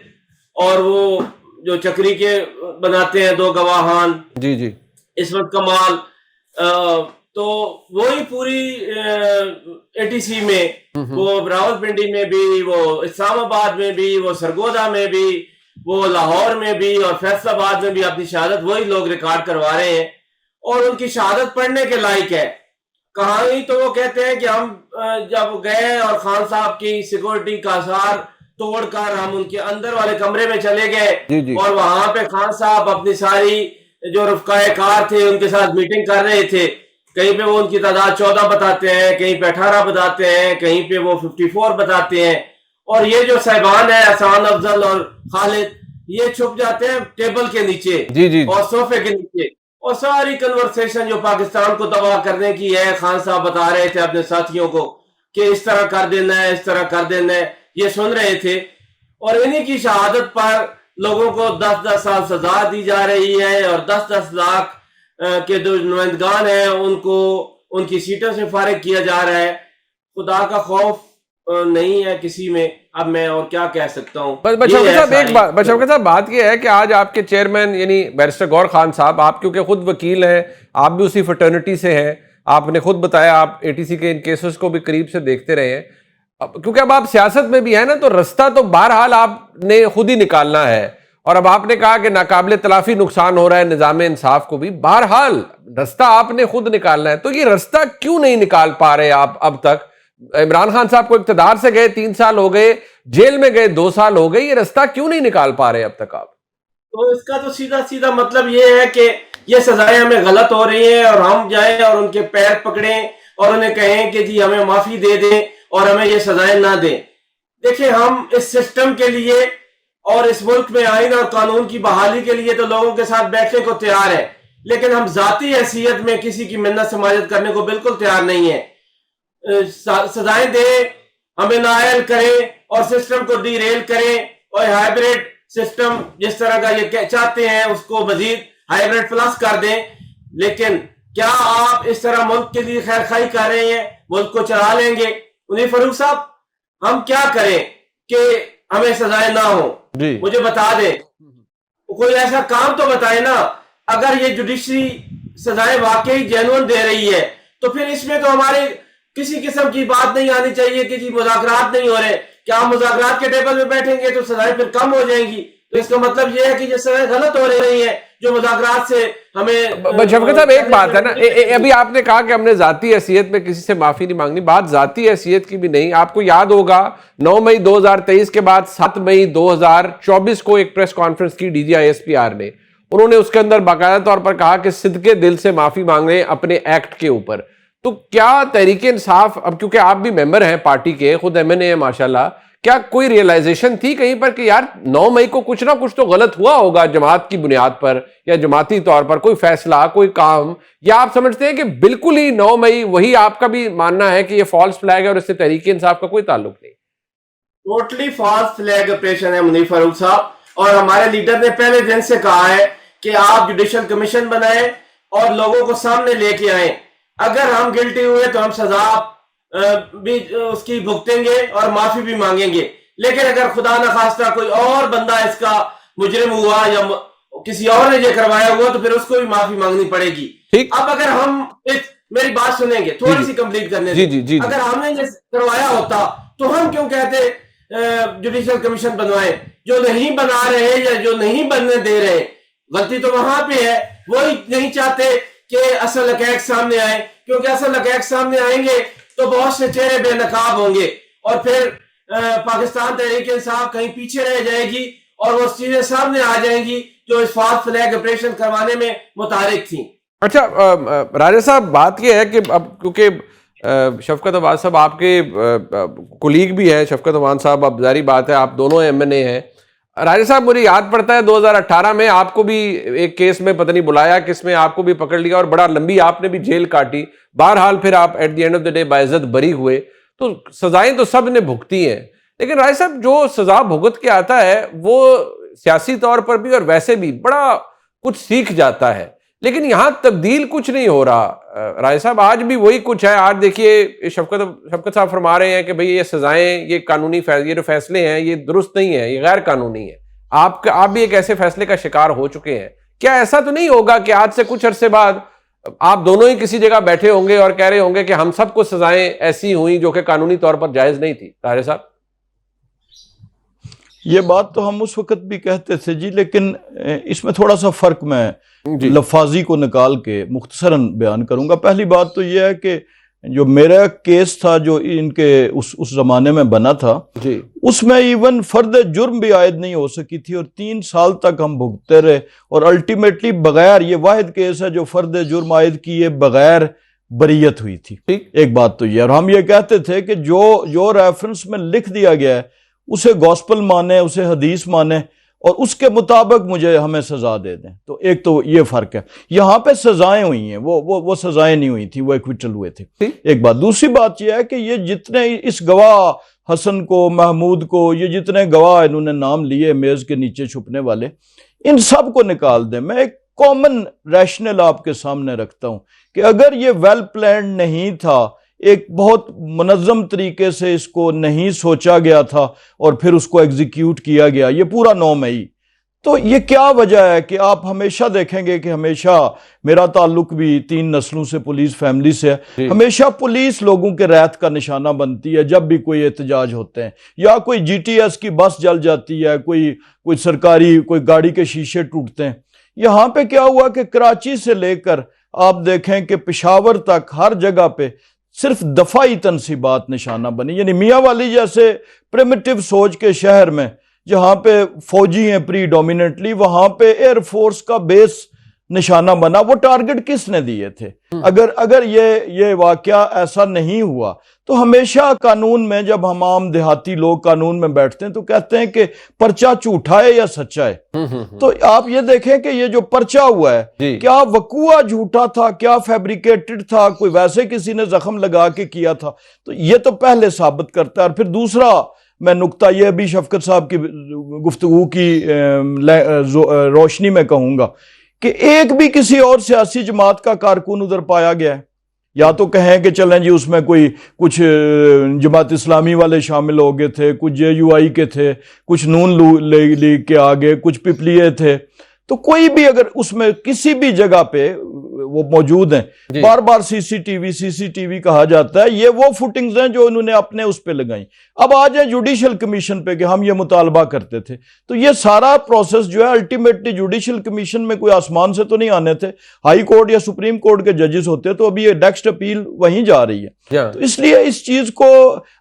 और वो जो चक्री के बनाते हैं 2 गवाहान जी इस वक्त कमाल। तो वही पूरी ATC में, वो रावलपिंडी में भी, वो इस्लामाबाद में भी, वो सरगोदा में भी, वो लाहौर में भी और फैसलाबाद में भी अपनी शहादत वही लोग रिकॉर्ड करवा रहे हैं और उनकी शहादत पढ़ने के लायक है। कहानी तो वो कहते हैं कि हम जब गए और खान साहब की सिक्योरिटी का सार तोड़कर हम उनके अंदर वाले कमरे में चले गए और वहां पे खान साहब अपनी सारी जो रफ़काए कार थे उनके साथ मीटिंग कर रहे थे। कहीं पे वो उनकी तादाद 14 बताते हैं, कहीं पे 18 बताते हैं, कहीं पे वो 54 बताते हैं। और ये जो साहिबान है हसन अफजल और खालिद, ये छुप जाते हैं टेबल के नीचे और सोफे के नीचे, और सारी कन्वर्सेशन जो पाकिस्तान को तबाह करने की है, खान साहब बता रहे थे अपने साथियों को कि इस तरह कर देना है, इस तरह कर देना है, ये सुन रहे थे। और इन्हीं की शहादत पर लोगों को 10-10 साल सजा दी जा रही है और 10-10 लाख के जो नुमाइंदगान हैं उनको उनकी सीटों से फारिग किया जा रहा है। खुदा का खौफ नहीं है किसी में, अब मैं और क्या कह सकता हूँ। शौकत साहब एक बात, शौकत साहब बात यह है कि आज आपके चेयरमैन यानी बैरिस्टर गौर खान साहब, आप क्योंकि खुद वकील हैं, आप भी उसी फ्रेटर्निटी से हैं, आपने खुद बताया आप एटीसी के इन केसेस को भी करीब से देखते रहे हैं, क्योंकि अब आप सियासत में भी है ना, तो रास्ता तो बहरहाल आपने खुद ही निकालना है। और अब आपने कहा कि नाकाबिले तलाफी नुकसान हो रहा है निजाम इंसाफ को भी, बहरहाल रास्ता आपने खुद निकालना है। तो ये रास्ता क्यों नहीं निकाल पा रहे आप अब तक? इमरान खान साहब को इक्तदार से गए 3 साल हो गए, जेल में गए 2 साल हो गए, ये रास्ता क्यों नहीं निकाल पा रहे अब तक आप? तो इसका तो सीधा सीधा मतलब ये है कि ये सजाएं हमें गलत हो रही हैं और हम जाएं और उनके पैर पकड़ें और उन्हें कहें कि जी हमें माफी दे दें और हमें ये सजाएं ना दें। देखिए, हम इस सिस्टम के लिए और इस मुल्क में आइन और कानून की बहाली के लिए तो लोगों के साथ बैठने को तैयार है, लेकिन हम जाती हैसियत में किसी की मिन्नत समाजत करने को बिल्कुल तैयार नहीं है। सजाएं दें, हमें नाअहल करें और सिस्टम को डीरेल करें और हाइब्रिड सिस्टम जिस तरह का ये चाहते हैं उसको मजीद हाइब्रिड प्लस कर दें। लेकिन क्या आप इस तरह मुल्क के लिए खैर खाई कर रहे हैं, मुल्क को चला लेंगे? मुनीर फारूक साहब, हम क्या करें कि हमें सजाएं ना हो? मुझे बता दें, कोई ऐसा काम तो बताए ना। अगर ये जुडिशरी सजाएं वाकई जेन्युइन दे रही है तो फिर इसमें तो हमारे किसी किस्म की बात नहीं आनी चाहिए कि जी मुज़ाकरात नहीं हो रहे। क्या हम मुज़ाकरात के टेबल में बैठेंगे तो सजाएं फिर कम हो जाएंगी? तो इसका मतलब ये है कि ये सजाएं गलत हो रही है जो मुज़ाकरात से हमें। शौकत साहब एक बात है ना, अभी आपने कहा कि हमने जाती हैसियत में किसी से माफी नहीं मांगनी, बात जाती हैसियत की भी नहीं। आपको याद होगा 9 मई 2023 के बाद 7 मई 2024 को एक प्रेस कॉन्फ्रेंस की DGISPR ने, उन्होंने उसके अंदर बाकायदा तौर पर कहा कि सिद्के दिल से माफी मांग रहे हैं अपने एक्ट के ऊपर। तो क्या तहरीक इंसाफ, अब क्योंकि आप भी मेंबर हैं पार्टी के, खुद MNA है माशाल्लाह, क्या कोई रियलाइजेशन थी कहीं पर कि यार 9 मई को कुछ ना कुछ तो गलत हुआ होगा जमात की बुनियाद पर या जमाती तौर पर, कोई फैसला कोई काम, या आप समझते हैं कि बिल्कुल ही 9 मई वही आपका भी मानना है कि ये फॉल्स फ्लैग है और इससे तहरीक इंसाफ का कोई ताल्लुक नहीं? टोटली फॉल्स फ्लैग ऑपरेशन है मुनीर फारूक साहब, और हमारे लीडर ने पहले दिन से कहा है कि आप जुडिशल कमीशन बनाएं और लोगों को सामने लेके आए। अगर हम गिल्टी हुए तो हम सजा भी उसकी भुगतेंगे और माफी भी मांगेंगे। लेकिन अगर खुदा न खास्ता कोई और बंदा इसका मुजरिम हुआ या किसी और ने ये करवाया हुआ तो फिर उसको भी माफी मांगनी पड़ेगी। अब अगर हम मेरी बात सुनेंगे, थोड़ी सी कंप्लीट करने दें। अगर हमने ये करवाया होता तो हम क्यों कहते जुडिशल कमीशन बनवाए? जो नहीं बना रहे या जो नहीं बनने दे रहे, गलती तो वहां पे है। वही नहीं चाहते कि असल हक़ाइक़ सामने आए, क्योंकि असल हक़ाइक़ सामने आएंगे तो बहुत से चेहरे बेनकाब होंगे और फिर पाकिस्तान तहरीक इंसाफ कहीं पीछे रह जाएगी और वो चीजें सामने आ जाएंगी जो इस फॉल्स फ्लैग ऑपरेशन करवाने में मुतारिक थी। अच्छा राजा साहब, बात यह है कि अब क्योंकि शफकत अवान साहब आपके कुलीग भी हैं, शफकत अवान साहब, अब जारी बात है आप दोनों MNA हैं। राजा साहब, मुझे याद पड़ता है 2018 में आपको भी एक केस में पता नहीं बुलाया किसमें, आपको भी पकड़ लिया और बड़ा लंबी आपने भी जेल काटी। बहरहाल फिर आप at the end of the day बाइज्जत बरी हुए। तो सजाएं तो सब ने भुगती हैं, लेकिन राजा साहब जो सजा भुगत के आता है वो सियासी तौर पर भी और वैसे भी बड़ा कुछ सीख जाता है, लेकिन यहां तब्दील कुछ नहीं हो रहा। राय साहब, आज भी वही कुछ है। आज देखिए शफकत साहब फरमा रहे हैं कि भाई ये सजाएं, ये कानूनी ये जो फैसले हैं ये दुरुस्त नहीं है, ये गैर कानूनी है। आप भी एक ऐसे फैसले का शिकार हो चुके हैं। क्या ऐसा तो नहीं होगा कि आज से कुछ अरसे बाद आप दोनों ही किसी जगह बैठे होंगे और कह रहे होंगे कि हम सबको सजाएं ऐसी हुई जो कि कानूनी तौर पर जायज नहीं थी? तारे साहब, ये बात तो हम उस वक्त भी कहते थे जी, लेकिन इसमें थोड़ा सा फर्क मैं लफाजी को निकाल के मुख्तसरन बयान करूंगा। पहली बात तो यह है कि जो मेरा केस था जो इनके उस जमाने में बना था जी, उसमें इवन फर्द जुर्म भी आयद नहीं हो सकी थी और 3 साल तक हम भुगते रहे और अल्टीमेटली बगैर, ये वाहिद केस है जो फर्द जुर्म आयद किए बगैर बरीयत हुई थी। एक बात तो ये, और हम ये कहते थे कि जो रेफरेंस में लिख दिया गया है उसे गॉस्पल माने, उसे हदीस माने और उसके मुताबिक मुझे हमें सजा दे दें। तो एक तो ये फर्क है। यहाँ पे सजाएं हुई हैं, वो सजाएं नहीं हुई थी, वो एक्विटल हुए थे। एक बात। दूसरी बात यह है कि ये जितने इस गवाह हसन को, महमूद को, ये जितने गवाह इन्होंने नाम लिए मेज के नीचे छुपने वाले, इन सब को निकाल दें। मैं एक कॉमन रैशनल आपके सामने रखता हूं कि अगर ये वेल प्लान नहीं था, एक बहुत मुनज़्ज़म तरीके से इसको नहीं सोचा गया था और फिर उसको एग्जीक्यूट किया गया, ये पूरा 9 मई। तो ये क्या वजह है कि आप हमेशा देखेंगे कि हमेशा, मेरा ताल्लुक भी 3 नस्लों से पुलिस फैमिली से है, हमेशा पुलिस लोगों के रैत का निशाना बनती है जब भी कोई एहतजाज होते हैं, या कोई GTS की बस जल जाती है, कोई सरकारी कोई गाड़ी के शीशे टूटते हैं। यहाँ पे क्या हुआ कि कराची से लेकर आप देखें कि पेशावर तक हर जगह पे सिर्फ दफाई तनसीबात निशाना बनी, यानी मियाँ वाली जैसे प्रिमिटिव सोच के शहर में जहां पे फौजी हैं प्रीडोमिनेंटली, वहां पे एयरफोर्स का बेस निशाना बना। वो टारगेट किसने दिए थे? अगर ये वाकया ऐसा नहीं हुआ तो हमेशा कानून में, जब हम आम देहाती लोग कानून में बैठते हैं तो कहते हैं कि पर्चा झूठा है या सच्चा है। तो आप ये देखें कि ये जो पर्चा हुआ है, क्या वकूआ झूठा था, क्या फैब्रिकेटेड था, कोई वैसे किसी ने जख्म लगा के किया था? तो ये तो पहले साबित करता है। और फिर दूसरा मैं नुक्ता ये भी शफकत साहब की गुफ्तगू की रोशनी में कहूंगा कि एक भी किसी और सियासी जमात का कारकुन उधर पाया गया है। या तो कहें कि चलें जी उसमें कुछ जमात इस्लामी वाले शामिल हो गए थे, कुछ JUI के थे, कुछ नून लीग के आगे, कुछ पिपलिए थे, तो कोई भी अगर उसमें किसी भी जगह पे वो मौजूद हैं। बार बार सीसीटीवी कहा जाता है, ये वो फुटिंग्स हैं जो उन्होंने अपने उस पे लगाई। अब आ जाए जुडिशल कमीशन पे कि हम ये मुतालबा करते थे, तो ये सारा प्रोसेस जो है अल्टीमेटली जुडिशल कमीशन में कोई आसमान से तो नहीं आने थे, हाई कोर्ट या सुप्रीम कोर्ट के जजेस होते, तो अभी ये नेक्स्ट अपील वहीं जा रही है। तो इसलिए इस चीज को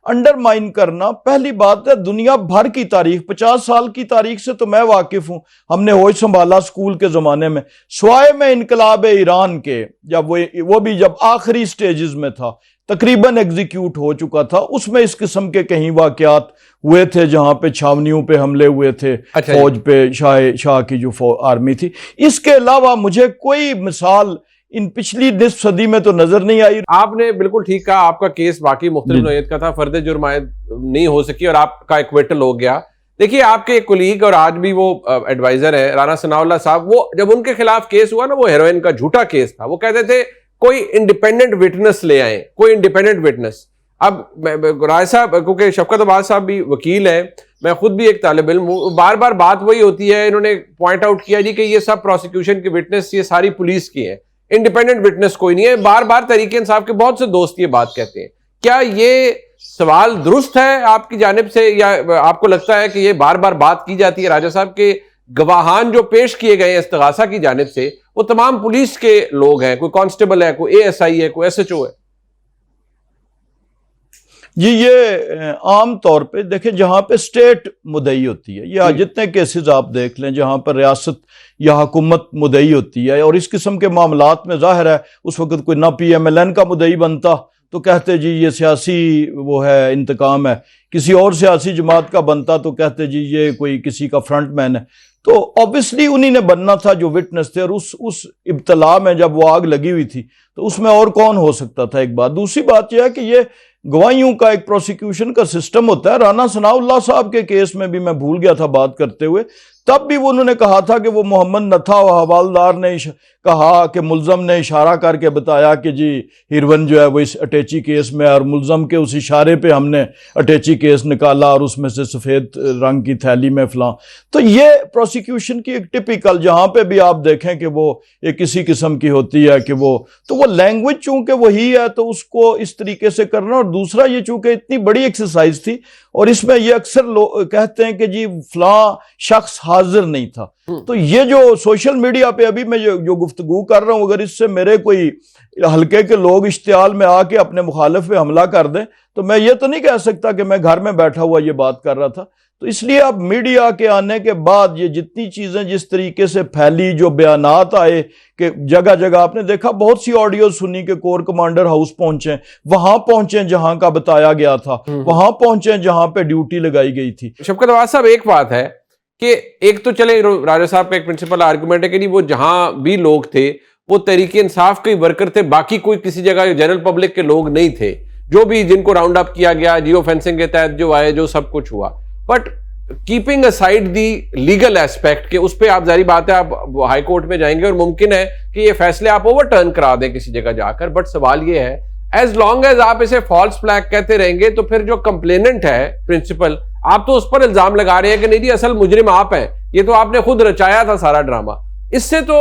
अंडरमाइन करना, पहली बात है दुनिया भर की तारीख, 50 साल की तारीख से तो मैं वाकिफ हूं, हमने होश संभाला स्कूल के जमाने में, स्वाय में इनकलाब ईरान के जब वो भी जब आखिरी स्टेजेस में था, तकरीबन एग्जीक्यूट हो चुका था, उसमें इस किस्म के कहीं वाकयात हुए थे जहां पे छावनियों पे हमले हुए थे, फौज पे, शाह की जो आर्मी थी। इसके अलावा मुझे कोई मिसाल इन पिछली निस्फ सदी में तो नजर नहीं आई। आपने बिल्कुल ठीक कहा, आपका केस बाकी मुख्तलिफ नौयत का था, फर्द जुर्मायत नहीं हो सकी और आपका एक्विटल हो गया। देखिए आपके एक कोलीग और आज भी वो एडवाइजर है राना सनाउल्लाह साहब, वो जब उनके खिलाफ केस हुआ ना, वो हेरोइन का झूठा केस था, वो कहते थे कोई इंडिपेंडेंट विटनेस ले आए, कोई इंडिपेंडेंट विटनेस। अब राय साहब, क्योंकि शफकत अब्बास साहब भी वकील है, मैं खुद भी एक तालिब इल्म हूं, बार बार बात वही होती है, इन्होंने पॉइंट आउट किया जी कि ये सब प्रोसिक्यूशन की विटनेस ये सारी पुलिस की है, इंडिपेंडेंट विटनेस कोई नहीं है। बार बार तहरीक इंसाफ के बहुत से दोस्त ये बात कहते हैं। क्या ये सवाल दुरुस्त है आपकी जानिब से, या आपको लगता है कि ये बार बार बात की जाती है? राजा साहब के गवाहान जो पेश किए गए हैं इस्तिगासा की जानिब से, वो तमाम पुलिस के लोग हैं, कोई कांस्टेबल है, कोई ASI है, कोई SHO है। जी, ये आम तौर पे देखें जहां पे स्टेट मुदई होती है, या जितने केसेस आप देख लें जहां पर रियासत या हुकूमत मुदई होती है, और इस किस्म के मामलात में जाहिर है उस वक्त कोई ना PMLN का मुदई बनता तो कहते जी ये सियासी वो है, इंतकाम है, किसी और सियासी जमात का बनता तो कहते जी ये कोई किसी का फ्रंट मैन है। तो ऑब्वियसली उन्हीं ने बनना था जो विटनेस थे, और उस इब्तला में जब वो आग लगी हुई थी तो उसमें और कौन हो सकता था, एक बात। दूसरी बात यह है कि ये गवाहियों का एक प्रोसिक्यूशन का सिस्टम होता है। राना सनाउल्लाह साहब के केस में भी मैं भूल गया था बात करते हुए, तब भी वो उन्होंने कहा था कि वो मोहम्मद नथा और हवालदार ने कहा कि मुल्जम ने इशारा करके बताया कि जी हिरवन जो है वो इस अटैची केस में, और मुल्जम के उस इशारे पे हमने अटैची केस निकाला और उसमें से सफ़ेद रंग की थैली में फलां। तो ये प्रोसिक्यूशन की एक टिपिकल, जहाँ पे भी आप देखें कि वो एक किसी किस्म की होती है कि वो लैंग्वेज चूंकि वही है तो उसको इस तरीके से करना। और दूसरा ये चूंकि इतनी बड़ी एक्सरसाइज थी और इसमें ये अक्सर लोग कहते हैं कि जी फलां शख्स हाजिर नहीं था, तो ये जो सोशल मीडिया पे अभी मैं जो गुफ्तगू कर रहा हूं, अगर इससे मेरे कोई हल्के के लोग इश्तियाल में आके अपने मुखालिफ पे हमला कर दें तो मैं ये तो नहीं कह सकता कि मैं घर में बैठा हुआ ये बात कर रहा था। तो इसलिए अब मीडिया के आने के बाद ये जितनी चीजें जिस तरीके से फैली, जो बयानात आए कि जगह जगह आपने देखा बहुत सी ऑडियो सुनी कि कोर कमांडर हाउस पहुंचे, वहां पहुंचे जहां का बताया गया था, वहां पहुंचे जहां पे ड्यूटी लगाई गई थी। शफकत अब्बास साहब, एक बात है कि एक तो चले राजा साहब का एक प्रिंसिपल आर्गुमेंट है कि नहीं वो जहां भी लोग थे वो तहरीक इंसाफ के वर्कर थे, बाकी कोई किसी जगह जनरल पब्लिक के लोग नहीं थे, जो भी जिनको राउंड अप किया गया जियो फेंसिंग के तहत जो आए, जो सब कुछ हुआ। But keeping aside the legal aspect के, उस पर आप जारी बात है आप हाई कोर्ट में जाएंगे और मुमकिन है कि ये फैसले आप ओवरटर्न करा दें किसी जगह जाकर, बट सवाल ये है एज लॉन्ग एज आप इसे फॉल्स फ्लैग कहते रहेंगे तो फिर जो कंप्लेनेंट है प्रिंसिपल, आप तो उस पर इल्जाम लगा रहे हैं कि नहीं जी असल मुजरिम आप हैं, ये तो आपने खुद रचाया था सारा ड्रामा। इससे तो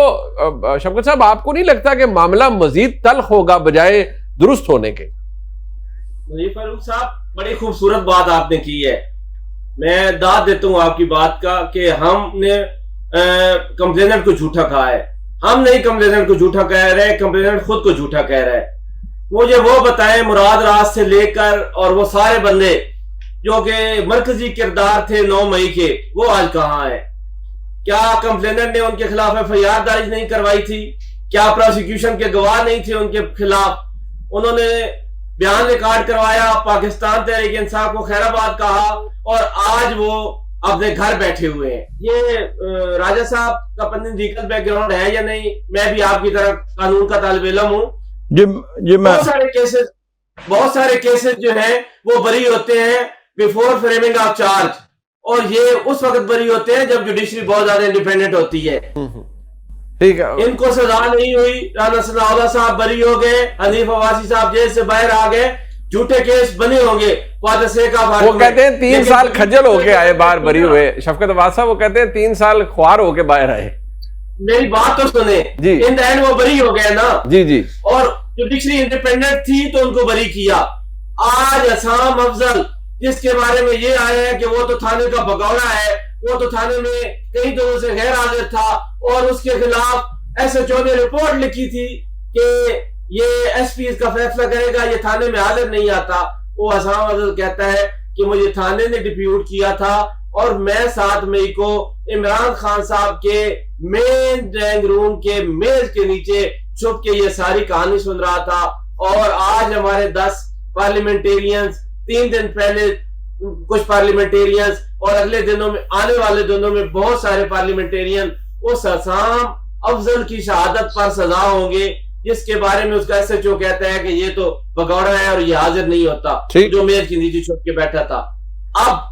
शफकत साहब आपको नहीं लगता कि मामला मजीद तल्ख होगा बजाय दुरुस्त होने के? फारूक साहब, बड़ी खूबसूरत बात आपने की है, मैं दाद देता हूं आपकी बात का कि हमने कंप्लेनेंट को झूठा कहा है। हम नहीं कंप्लेनेंट को झूठा कह रहे, कंप्लेनेंट खुद को झूठा कह रहा है। मुझे वो बताएं मुराद राज से लेकर और वो सारे बंदे जो कि मरकजी किरदार थे 9 मई के, वो आज कहां है? क्या कंप्लेनेंट ने उनके खिलाफ एफआईआर दर्ज नहीं करवाई थी? क्या प्रोसिक्यूशन के गवाह नहीं थे उनके खिलाफ? उन्होंने बयान रिकॉर्ड करवाया, पाकिस्तान तहरीक इंसाफ को खैराबाद कहा और आज वो अपने घर बैठे हुए हैं। ये राजा साहब का लीगल बैकग्राउंड है या नहीं? मैं भी आपकी तरह कानून का तालिब इल्म हूं। बहुत सारे केसेस जो हैं वो बरी होते हैं बिफोर फ्रेमिंग ऑफ चार्ज, और ये उस वक्त बरी होते हैं जब जुडिशरी बहुत ज्यादा इंडिपेंडेंट होती है। ठीक है, इनको सजा नहीं हुई, राना सनाउल्लाह साहब बरी हो गए, हनीफ अवासी साहब जेल से बाहर आ गए, झूठे केस बने होंगे। वो कहते हैं 3 साल खज्जल होके आए, बाहर बरी हुए। शफकत अब्बास साहब वो कहते हैं 3 साल ख्वार होके बाहर आए। मेरी बात तो सुने जी, इन द एंड वो बरी हो गए ना जी जी, और जुडिशरी इंडिपेंडेंट थी तो उनको बरी किया। आज असाम अफजल जिसके बारे में ये आया है कि वो तो थाने का भगौड़ा है, वो तो थाने में कई दिनों से गैर हाजिर था और उसके खिलाफ एसएचओ ने रिपोर्ट लिखी थी कि ये एसपी इसका फैसला करेगा, ये थाने में हाजिर नहीं आता। वो असाम अफजल कहता है कि मुझे थाने ने डिप्यूट किया था और मैं 7 मई को इमरान खान साहब के मेन ड्राइंग रूम के मेज के नीचे छुप के ये सारी कहानी सुन रहा था। और आज हमारे 10 पार्लियामेंटेरियंस, 3 दिन पहले कुछ पार्लियामेंटेरियंस और अगले दिनों में, आने वाले दिनों में बहुत सारे पार्लियामेंटेरियन उस असाम अफजल की शहादत पर सजा होंगे जिसके बारे में उसका एसएचओ कहता है कि ये तो भगौड़ा है और ये हाजिर नहीं होता, जो मेज के नीचे छुप के बैठा था। अब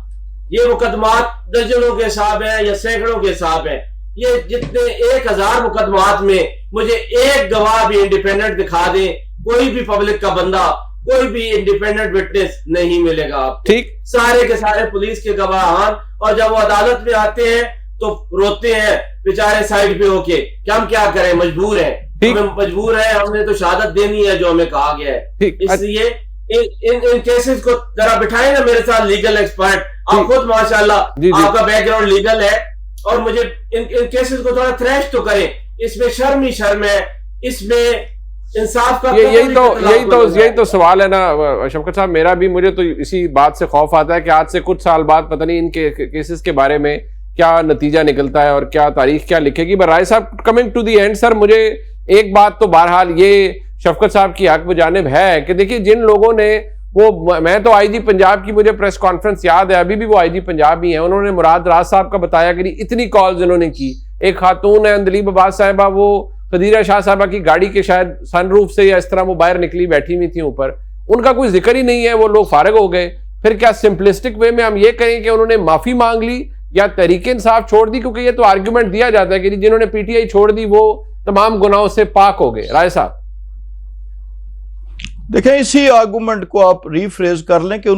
ये मुकदमात दर्जनों के हिसाब है या सैकड़ों के हिसाब है। ये जितने 1000 मुकदमात में मुझे एक गवाह भी इंडिपेंडेंट दिखा दे, कोई भी पब्लिक का बंदा, कोई भी इंडिपेंडेंट विटनेस नहीं मिलेगा आपको। ठीक, सारे के सारे पुलिस के गवाहान, और जब वो अदालत में आते हैं तो रोते हैं बेचारे साइड पे होके कि हम क्या करें, मजबूर हैं, हमें मजबूर है, हमने तो शहादत देनी है जो हमें कहा गया है। इसलिए इन केसेस को जरा बिठाए ना मेरे साथ लीगल एक्सपर्ट। आप खुद माशाल्लाह आपका बैकग्राउंड लीगल है और मुझे इन केसेस को थोड़ा थ्रेश तो करें। इसमें शर्म ही शर्म है, इसमें इंसाफ का यही तो सवाल है ना शफकत साहब। मेरा भी, मुझे तो इसी बात से खौफ आता है कि आज से कुछ साल बाद पता नहीं इनके केसेस के बारे में क्या नतीजा निकलता है और क्या तारीख क्या लिखेगी। But Rai sahab, coming to the end sir, मुझे एक बात तो बहरहाल ये शफकत साहब की हक बजानिब है कि देखिए जिन लोगों ने वो, मैं तो आईजी पंजाब की मुझे प्रेस कॉन्फ्रेंस याद है, अभी भी वो आईजी पंजाब ही है, उन्होंने मुराद राज साहब का बताया कि इतनी कॉल्स इन्होंने की। एक खातून है अंदलीब अब्बास साहिबा, वो खदीरा शाह साहबा की गाड़ी के शायद सनरूफ से या इस तरह वो बाहर निकली, बैठी हुई थी ऊपर, उनका कोई जिक्र ही नहीं है, वो लोग फारिग हो गए। फिर क्या सिंपलिस्टिक वे में हम ये कहें कि उन्होंने माफी मांग ली या तहरीक इंसाफ छोड़ दी? क्योंकि ये तो आर्ग्यूमेंट दिया जाता है कि जिन्होंने पीटीआई छोड़ दी वो तमाम गुनाहों से पाक हो गए। राय साहब देखें, इसी आर्गूमेंट को आप रीफ्रेज कर लें कि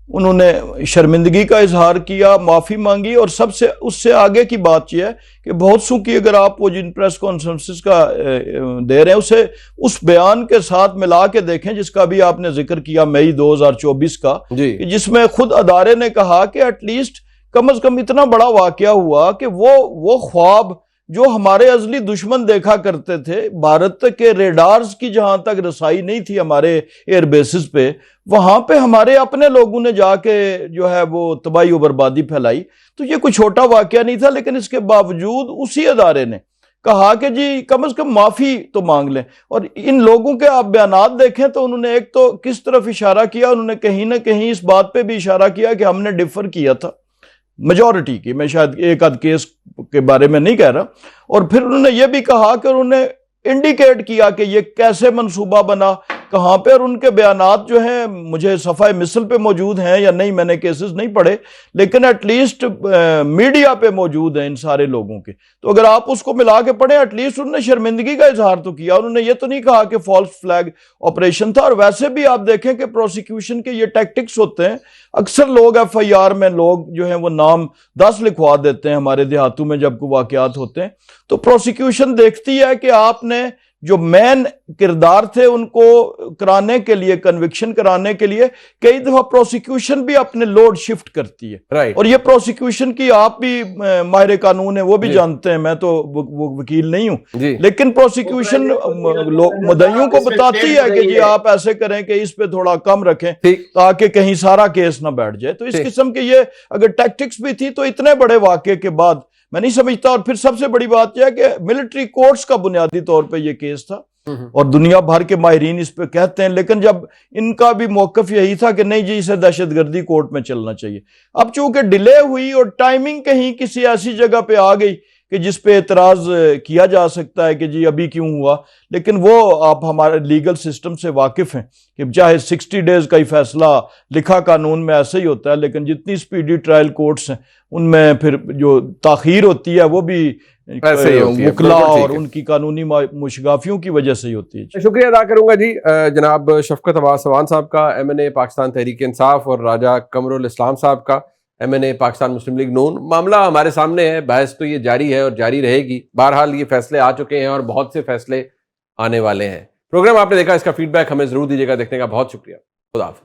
उन्होंने शर्मिंदगी का इजहार किया, माफी मांगी, और सबसे उससे आगे की बात यह है कि बहुत सू की अगर आप वो जिन प्रेस कॉन्फ्रेंसेस का दे रहे हैं उसे उस बयान के साथ मिला के देखें जिसका भी आपने जिक्र किया मई 2024 का, जिसमें खुद अदारे ने कहा कि एटलीस्ट कम अज कम इतना बड़ा वाकया हुआ कि वो ख्वाब जो हमारे अजली दुश्मन देखा करते थे, भारत के रेडार्स की जहां तक रसाई नहीं थी हमारे एयर बेसिस पे, वहां पे हमारे अपने लोगों ने जाके जो है वो तबाही और बर्बादी फैलाई। तो ये कोई छोटा वाकया नहीं था, लेकिन इसके बावजूद उसी अदारे ने कहा कि जी कम से कम माफी तो मांग लें। और इन लोगों के आप बयानात देखें तो उन्होंने एक तो किस तरफ इशारा किया, उन्होंने कहीं ना कहीं इस बात पे भी इशारा किया कि हमने डिफर किया था मेजॉरिटी की, मैं शायद एक आध केस के बारे में नहीं कह रहा। और फिर उन्होंने ये भी कहा कि उन्होंने इंडिकेट किया कि ये कैसे मंसूबा बना, कहाँ पे, और उनके बयानात जो हैं मुझे सफ़ाए मिसल पे मौजूद हैं या नहीं, मैंने केसेस नहीं पढ़े, लेकिन एटलीस्ट मीडिया पे मौजूद हैं इन सारे लोगों के। तो अगर आप उसको मिला के पढ़ें, एटलीस्ट उन्होंने शर्मिंदगी का इजहार तो किया, उन्होंने ये तो नहीं कहा कि फॉल्स फ्लैग ऑपरेशन था। और वैसे भी आप देखें कि प्रोसिक्यूशन के ये टैक्टिक्स होते हैं, अक्सर लोग FIR में लोग जो हैं वो नाम 10 लिखवा देते हैं हमारे देहातों में जब कोई वाकयात होते हैं, तो प्रोसिक्यूशन देखती है कि आपने जो मेन किरदार थे उनको कराने के लिए, कन्विक्शन कराने के लिए कई दफा प्रोसिक्यूशन भी अपने लोड शिफ्ट करती है। राइट। और ये प्रोसिक्यूशन की आप भी माहिर कानून है, वो भी जानते हैं, मैं तो वो वकील नहीं हूं, लेकिन प्रोसिक्यूशन मुद्दइयों को बताती है कि जी आप ऐसे करें कि इस पे थोड़ा कम रखें ताकि कहीं सारा केस ना बैठ जाए। तो इस किस्म के ये अगर टैक्टिक्स भी थी तो इतने बड़े वाकये के बाद मैं नहीं समझता। और फिर सबसे बड़ी बात यह है कि मिलिट्री कोर्ट्स का बुनियादी तौर पे ये केस था और दुनिया भर के माहिरीन इस पे कहते हैं, लेकिन जब इनका भी मौकफ यही था कि नहीं जी इसे दहशतगर्दी कोर्ट में चलना चाहिए। अब चूंकि डिले हुई और टाइमिंग कहीं किसी ऐसी जगह पे आ गई कि जिस पे एतराज किया जा सकता है कि जी अभी क्यों हुआ, लेकिन वो आप हमारे लीगल सिस्टम से वाकिफ हैं कि चाहे 60 डेज का ही फैसला लिखा कानून में ऐसे ही होता है, लेकिन जितनी स्पीडी ट्रायल कोर्ट्स हैं उनमें फिर जो ताखीर होती है वो भी मुकला और उनकी कानूनी मुशगाफियों की वजह से ही होती है। शुक्रिया अदा करूंगा जी जनाब शफकत अब्बास सवान साहब का, MNA पाकिस्तान तहरीक इंसाफ, और राजा कमरुल इस्लाम साहब का, MNA पाकिस्तान मुस्लिम लीग नून। मामला हमारे सामने है, बहस तो ये जारी है और जारी रहेगी। बहरहाल ये फैसले आ चुके हैं और बहुत से फैसले आने वाले हैं। प्रोग्राम आपने देखा, इसका फीडबैक हमें जरूर दीजिएगा। देखने का बहुत शुक्रिया। खुदा हाफिज़।